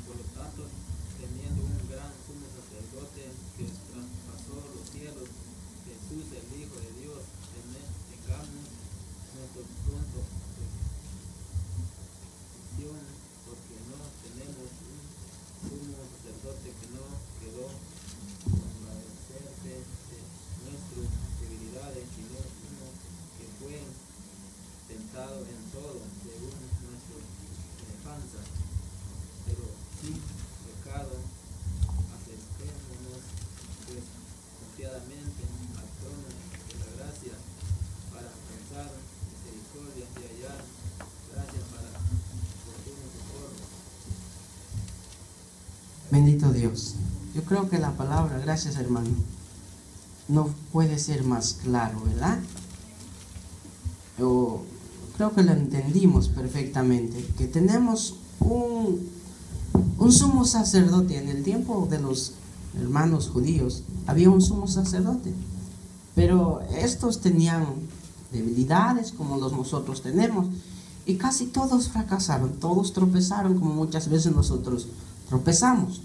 Por lo tanto, teniendo un gran sumo sacerdote que traspasó los cielos, Jesús, el Hijo de Dios, tengamos nuestro pronto petición, porque no tenemos un sumo Bendito Dios. Yo creo que la palabra, gracias hermano, no puede ser más claro, ¿verdad? Yo creo que lo entendimos perfectamente, que tenemos un sumo sacerdote. En el tiempo de los hermanos judíos había un sumo sacerdote, pero estos tenían debilidades como nosotros tenemos, y casi todos fracasaron, todos tropezaron como muchas veces nosotros tropezamos.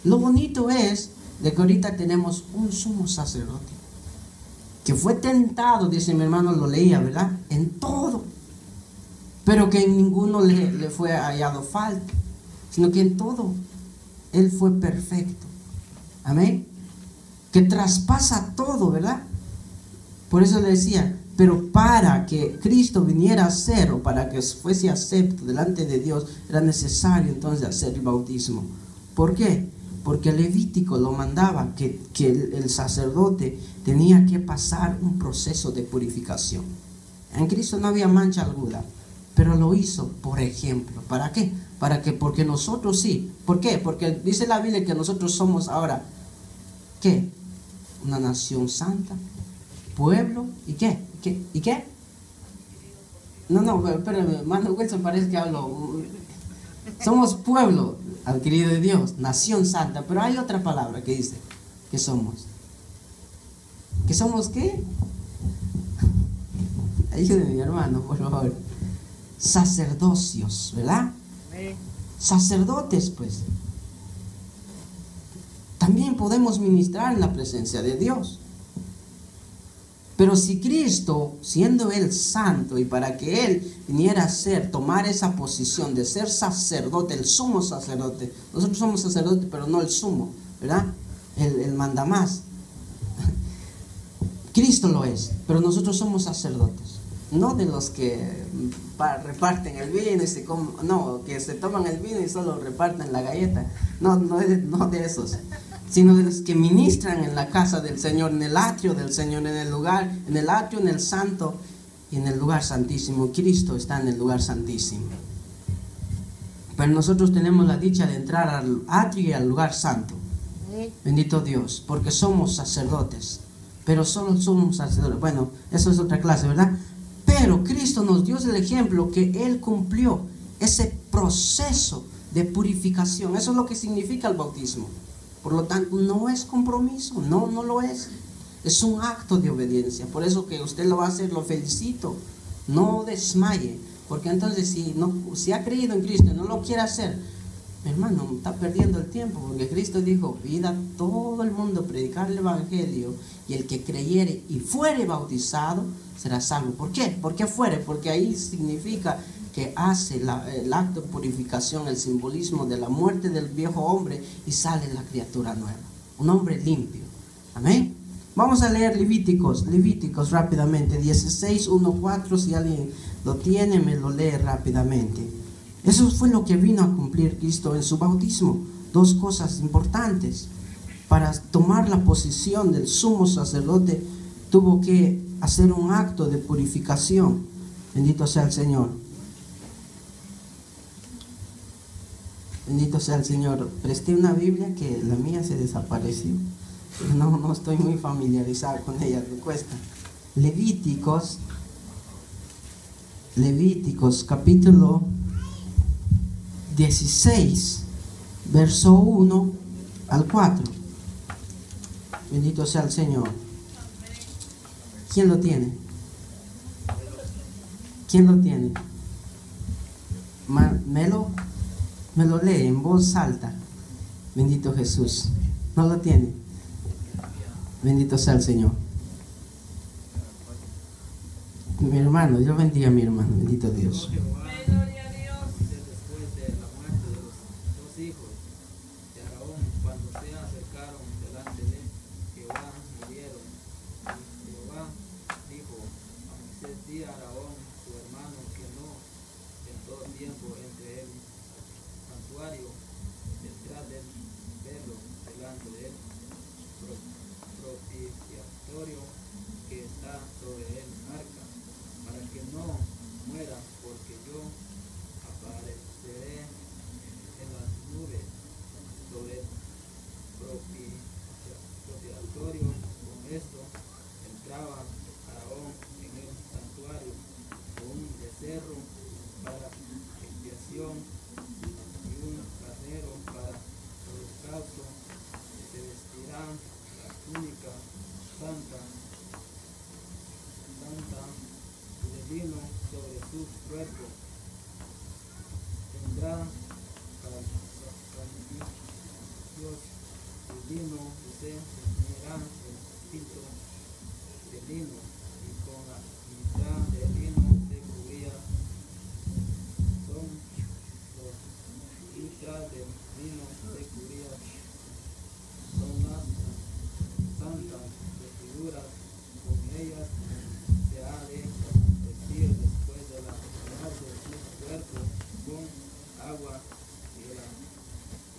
Lo bonito es de que ahorita tenemos un sumo sacerdote que fue tentado, dice mi hermano, lo leía, ¿verdad? En todo, pero que en ninguno le fue hallado falta, sino que en todo Él fue perfecto. Amén. Que traspasa todo, ¿verdad? Por eso le decía, pero para que Cristo viniera a ser, o para que fuese acepto delante de Dios, era necesario entonces hacer el bautismo. ¿Por qué? Porque el Levítico lo mandaba, que el sacerdote tenía que pasar un proceso de purificación. En Cristo no había mancha alguna, pero lo hizo por ejemplo. ¿Para qué? Porque nosotros sí. ¿Por qué? Porque dice la Biblia que nosotros somos ahora, ¿qué? Una nación santa, pueblo, ¿y qué? ¿Y qué? No, espérame, hermano Wilson, parece que hablo. Somos pueblo adquirido de Dios, nación santa, pero hay otra palabra que dice que somos. ¿Que somos qué? Ayúdeme, mi hermano, por favor. Sacerdocios, ¿verdad? Sacerdotes, pues. También podemos ministrar en la presencia de Dios. Pero si Cristo, siendo Él santo, y para que Él viniera a tomar esa posición de ser sacerdote, el sumo sacerdote, nosotros somos sacerdotes, pero no el sumo, ¿verdad? El manda más. Cristo lo es, pero nosotros somos sacerdotes, no de los que reparten el vino y no, que se toman el vino y solo reparten la galleta, no de esos, sino de los que ministran en la casa del Señor, en el atrio del Señor, en el atrio, en el santo y en el lugar santísimo. Cristo está en el lugar santísimo. Pero nosotros tenemos la dicha de entrar al atrio y al lugar santo. Bendito Dios, porque somos sacerdotes, pero solo somos sacerdotes. Bueno, eso es otra clase, ¿verdad? Pero Cristo nos dio el ejemplo que Él cumplió ese proceso de purificación. Eso es lo que significa el bautismo. Por lo tanto, no es compromiso, no lo es. Es un acto de obediencia. Por eso que usted lo va a hacer, lo felicito. No desmaye, porque entonces si ha creído en Cristo y no lo quiere hacer, mi hermano, está perdiendo el tiempo, porque Cristo dijo, id a todo el mundo, predicar el evangelio, y el que creyere y fuere bautizado será salvo. ¿Por qué? ¿Por qué fuere? Porque ahí significa que hace el acto de purificación, el simbolismo de la muerte del viejo hombre, y sale la criatura nueva, un hombre limpio. Amén. Vamos a leer Levíticos rápidamente, 16, 1, 4, si alguien lo tiene, me lo lee rápidamente. Eso fue lo que vino a cumplir Cristo en su bautismo. Dos cosas importantes. Para tomar la posición del sumo sacerdote, tuvo que hacer un acto de purificación. Bendito sea el Señor. Bendito sea el Señor. Presté una Biblia que la mía se desapareció. No estoy muy familiarizado con ella, me cuesta. Levíticos capítulo 16, verso 1 al 4. Bendito sea el Señor. ¿Quién lo tiene? ¿Quién lo tiene? Me lo lee en voz alta. Bendito Jesús. ¿No lo tiene? Bendito sea el Señor. Mi hermano, yo bendiga a mi hermano. Bendito Dios. Que está sobre el arca, para que no muera, porque yo lino se unirá el filtro de lino, y con la mitad del lino se cubría. Son los mitad del lino se cubría. Son las santas vestiduras, con ellas se ha de vestir después de la lavar de su cuerpo con agua, y la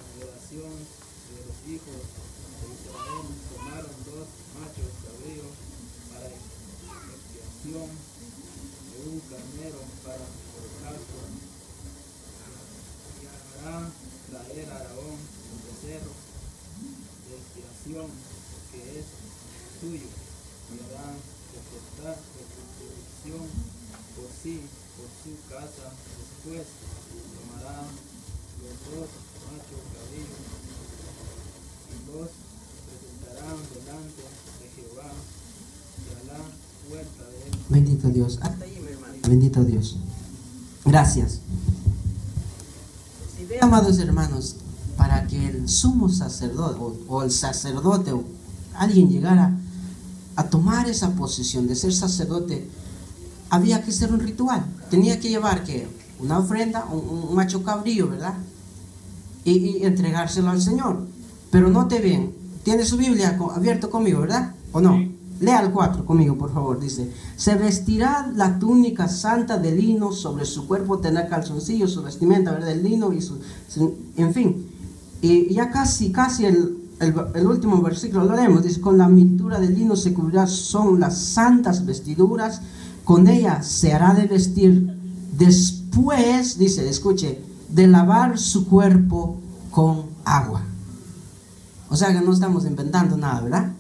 congregación de los hijos de Israel tomaron 2 machos cabríos para expiación de un carnero para holocausto, y hará traer a Aarón un becerro de expiación que es suyo, y hará reportar restitución por sí, por su casa. Después tomará los 2 machos cabríos y los presentarán delante de Jehová y a la puerta de él. Bendito Dios. Hasta ahí, mi hermano. Bendito Dios. Gracias. Si ve, amados hermanos, para que el sumo sacerdote o el sacerdote o alguien llegara a tomar esa posición de ser sacerdote, había que hacer un ritual. Tenía que llevar que una ofrenda, un macho cabrío, ¿verdad? Y entregárselo al Señor. Pero note bien, tiene su Biblia abierto conmigo, ¿verdad? ¿O no? Lea el 4 conmigo, por favor. Dice: se vestirá la túnica santa de lino, sobre su cuerpo tendrá calzoncillos, su vestimenta, ¿verdad?, de lino, y en fin. Y ya casi el último versículo lo leemos. Dice: con la pintura de lino se cubrirá, son las santas vestiduras, con ella se hará de vestir después, dice, escuche, de lavar su cuerpo con agua. O sea que no estamos inventando nada, ¿verdad?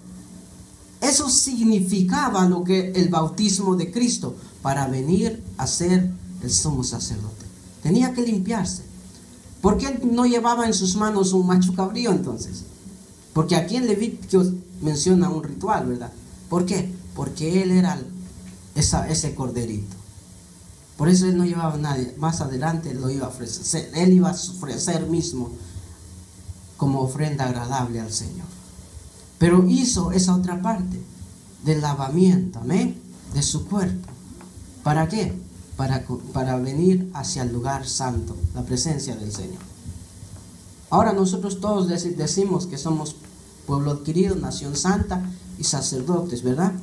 Eso significaba lo que el bautismo de Cristo, para venir a ser el sumo sacerdote. Tenía que limpiarse. ¿Por qué no llevaba en sus manos un macho cabrío entonces? Porque aquí en Levítico menciona un ritual, ¿verdad? ¿Por qué? Porque él era ese corderito. Por eso él no llevaba a nadie. Más adelante él lo iba a ofrecer. Él iba a ofrecer mismo como ofrenda agradable al Señor. Pero hizo esa otra parte del lavamiento, amén, de su cuerpo. ¿Para qué? Para venir hacia el lugar santo, la presencia del Señor. Ahora nosotros todos decimos que somos pueblo adquirido, nación santa y sacerdotes, ¿verdad?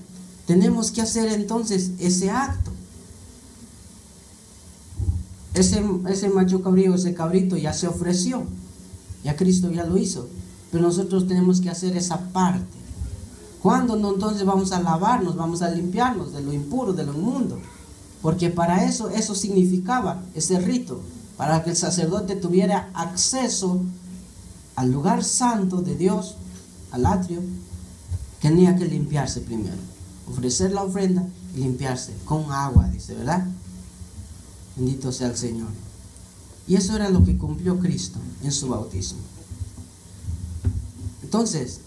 Tenemos que hacer entonces ese acto. Ese macho cabrío, ese cabrito ya se ofreció, ya Cristo ya lo hizo, pero nosotros tenemos que hacer esa parte. ¿Cuándo no? Entonces vamos a lavarnos, vamos a limpiarnos de lo impuro, de lo inmundo, porque para eso significaba ese rito, para que el sacerdote tuviera acceso al lugar santo de Dios, al atrio. Tenía que limpiarse primero, ofrecer la ofrenda y limpiarse con agua, dice, ¿verdad? Bendito sea el Señor. Y eso era lo que cumplió Cristo en su bautismo. Entonces,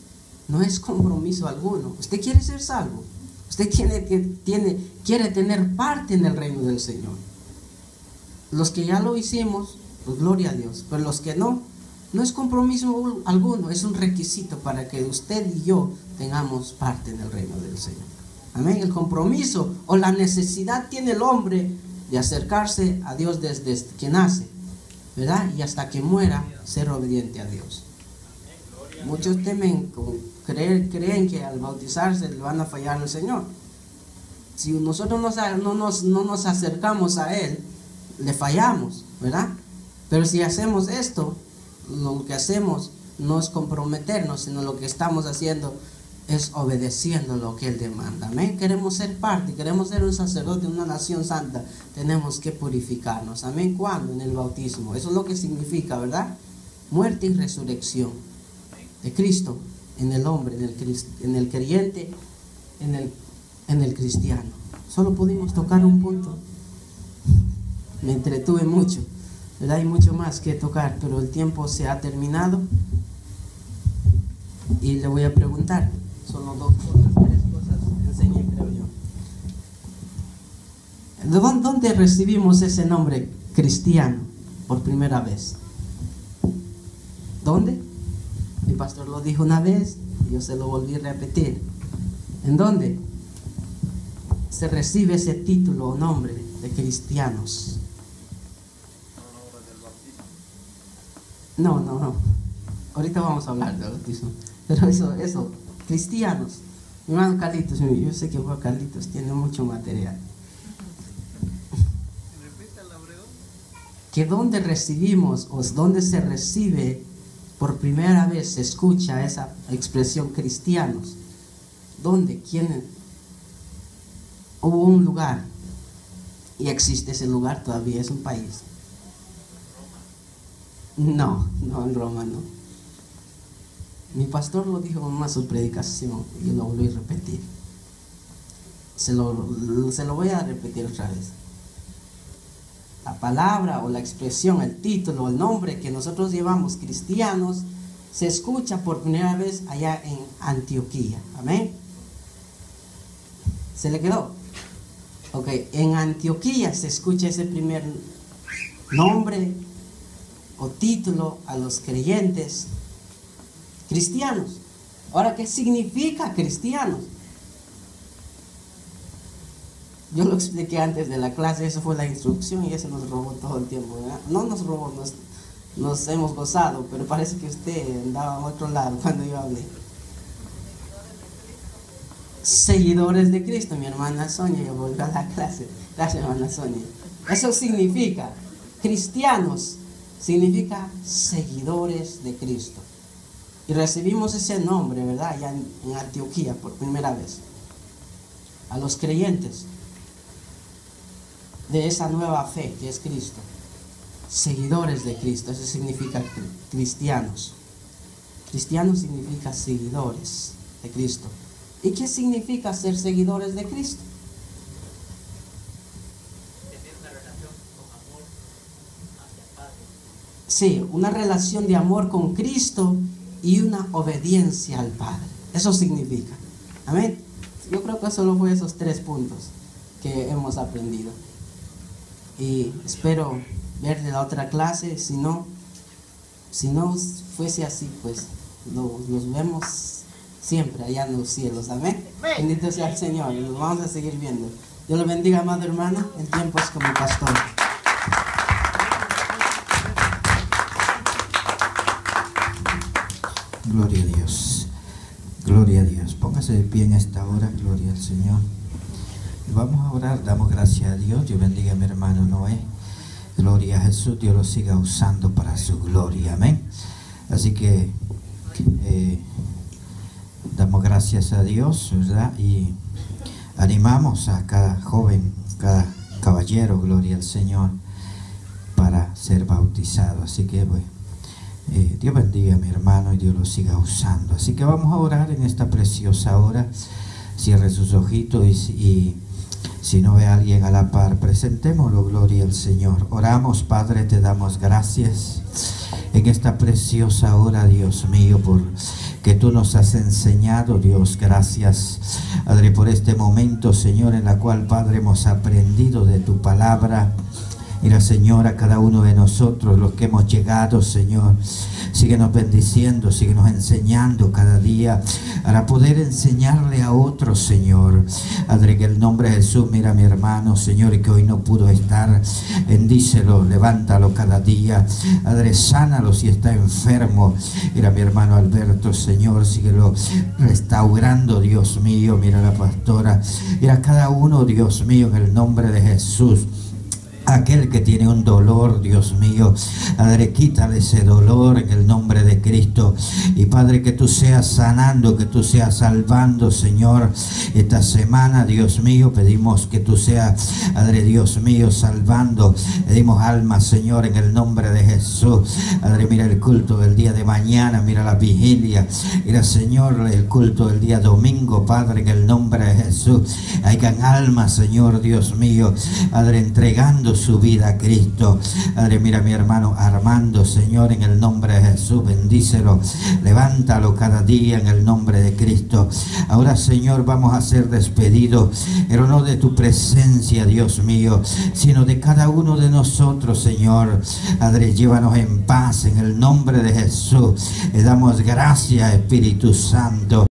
no es compromiso alguno. Usted quiere ser salvo. Usted quiere tener parte en el reino del Señor. Los que ya lo hicimos, pues gloria a Dios. Pero los que no es compromiso alguno. Es un requisito para que usted y yo tengamos parte en el reino del Señor. Amén. El compromiso o la necesidad tiene el hombre de acercarse a Dios desde que nace, ¿verdad? Y hasta que muera, ser obediente a Dios. Muchos temen, creen que al bautizarse le van a fallar al Señor. Si nosotros no nos acercamos a Él, le fallamos, ¿verdad? Pero si hacemos esto, lo que hacemos no es comprometernos, sino lo que estamos haciendo es obedeciendo lo que Él demanda. Amén. Queremos ser parte, queremos ser un sacerdote, una nación santa. Tenemos que purificarnos. Amén. ¿Cuándo? En el bautismo. Eso es lo que significa, ¿verdad? Muerte y resurrección de Cristo en el hombre, en el creyente, en el cristiano. Solo pudimos tocar un punto. Me entretuve mucho, ¿verdad? Hay mucho más que tocar, pero el tiempo se ha terminado. Y le voy a preguntar, solo 2 cosas, 3 cosas enseñé, creo yo. ¿Dónde recibimos ese nombre cristiano por primera vez? ¿Dónde? Mi pastor lo dijo una vez y yo se lo volví a repetir. ¿En dónde se recibe ese título o nombre de cristianos? No. Ahorita vamos a hablar de bautismo. Pero eso, cristianos. Mi hermano Carlitos, yo sé que Carlitos tiene mucho material. Que donde recibimos o donde se recibe por primera vez, se escucha esa expresión cristianos. ¿Dónde? ¿Quién? Hubo un lugar y existe ese lugar todavía, es un país. No, en Roma no. Mi pastor lo dijo en su predicación y yo lo volví a repetir. Se lo voy a repetir otra vez. La palabra o la expresión, el título, el nombre que nosotros llevamos, cristianos, se escucha por primera vez allá en Antioquía. Amén. ¿Se le quedó? Ok, en Antioquía se escucha ese primer nombre o título a los creyentes cristianos. Ahora, ¿qué significa cristianos? Yo lo expliqué antes de la clase, eso fue la instrucción y eso nos robó todo el tiempo, ¿verdad? No nos robó, nos hemos gozado, pero parece que usted andaba a otro lado cuando yo hablé. Seguidores de Cristo, mi hermana Sonia, yo volví a la clase. Gracias, hermana Sonia. Eso significa, cristianos, significa seguidores de Cristo. Y recibimos ese nombre, ¿verdad? Allá en Antioquía por primera vez. A los creyentes de esa nueva fe que es Cristo. Seguidores de Cristo, eso significa cristianos. Cristianos significa seguidores de Cristo. ¿Y qué significa ser seguidores de Cristo? Tener una relación con amor hacia el Padre. Sí, una relación de amor con Cristo y una obediencia al Padre. Eso significa. Amén. Yo creo que solo fue esos 3 puntos que hemos aprendido. Y espero ver de la otra clase. Si no fuese así, pues nos vemos siempre allá en los cielos. Amén. Bendito sea el Señor. Nos vamos a seguir viendo. Dios le bendiga, amado hermano. El tiempo es como pastor. Gloria a Dios. Gloria a Dios. Póngase de pie en esta hora. Gloria al Señor. Y vamos a orar. Damos gracias a Dios. Dios bendiga a mi hermano Noé. Gloria a Jesús. Dios lo siga usando para su gloria. Amén. Así que damos gracias a Dios, ¿verdad? Y animamos a cada joven, cada caballero, gloria al Señor, para ser bautizado. Así que bueno, Dios bendiga a mi hermano y Dios lo siga usando. Así que vamos a orar en esta preciosa hora. Cierre sus ojitos y si no ve a alguien a la par, presentémoslo, gloria al Señor. Oramos, Padre, te damos gracias en esta preciosa hora, Dios mío, por que tú nos has enseñado, Dios. Gracias, Padre, por este momento, Señor, en la cual, Padre, hemos aprendido de tu palabra. Mira, Señor, a cada uno de nosotros, los que hemos llegado, Señor, síguenos bendiciendo, síguenos enseñando cada día para poder enseñarle a otros, Señor. Padre, que el nombre de Jesús, mira a mi hermano, Señor, y que hoy no pudo estar, bendícelo, levántalo cada día. Padre, sánalo si está enfermo. Mira a mi hermano Alberto, Señor, síguelo restaurando, Dios mío. Mira a la pastora, mira a cada uno, Dios mío, en el nombre de Jesús. Aquel que tiene un dolor, Dios mío, Padre, quítale ese dolor en el nombre de Cristo. Y Padre, que tú seas sanando, que tú seas salvando, Señor. Esta semana, Dios mío, pedimos que tú seas, Padre, Dios mío, salvando. Pedimos almas, Señor, en el nombre de Jesús. Padre, mira el culto del día de mañana, mira la vigilia. Mira, Señor, el culto del día domingo, Padre, en el nombre de Jesús. Hayan almas, Señor, Dios mío, Padre, entregando su vida a Cristo. Padre, mira a mi hermano Armando, Señor, en el nombre de Jesús, bendícelo, levántalo cada día en el nombre de Cristo. Ahora, Señor, vamos a ser despedidos, pero no de tu presencia, Dios mío, sino de cada uno de nosotros, Señor. Padre, llévanos en paz en el nombre de Jesús. Le damos gracias, Espíritu Santo.